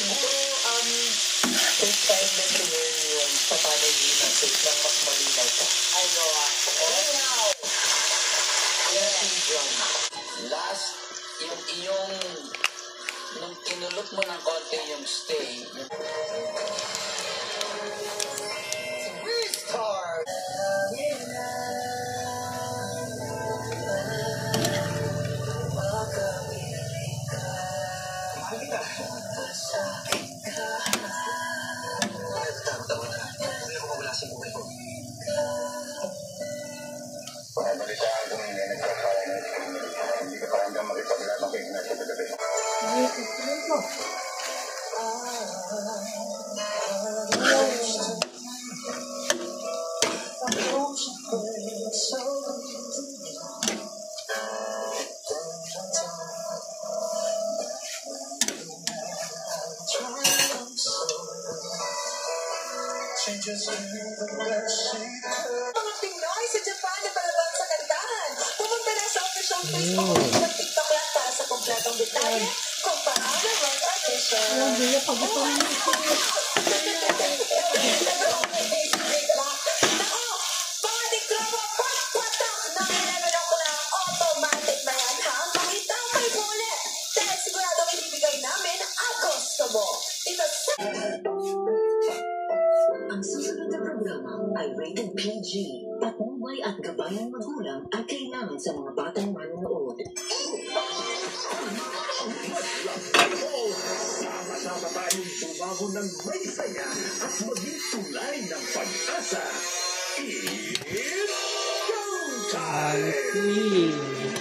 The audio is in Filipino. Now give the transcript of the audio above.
Take time din to learn yung sa paano i-message ng mas malinaw ka. I know. Last, yung iyong nung tinulot mo ng konti yung stay. Restart! Tama na. Hindi ako mawala sa buhay ko. Balitaan kung hindi nagkakaroon hindi ka pa hanggang makipaglabang kayo na sa gabi. Mga Pinoy sa Japan na palabas sa kantahan. Pumunta na sa official Facebook at TikTok lang para sa kompletong detalye kung paano mag-audition. Nako, mga dikloma, pagpatak na kailangan ako ng automatic na yan, ha? Makita may bullet. Dahil sigurado ibibigay namin ang gusto mo. Ito sa... Ang susunod na programa ay rated PG. Patnubay at gabay ng magulang ay kailangan sa mga batang manonood. Sama-sama tayong tumago ng may saya at maging tulay ng pag-asa. It's showtime!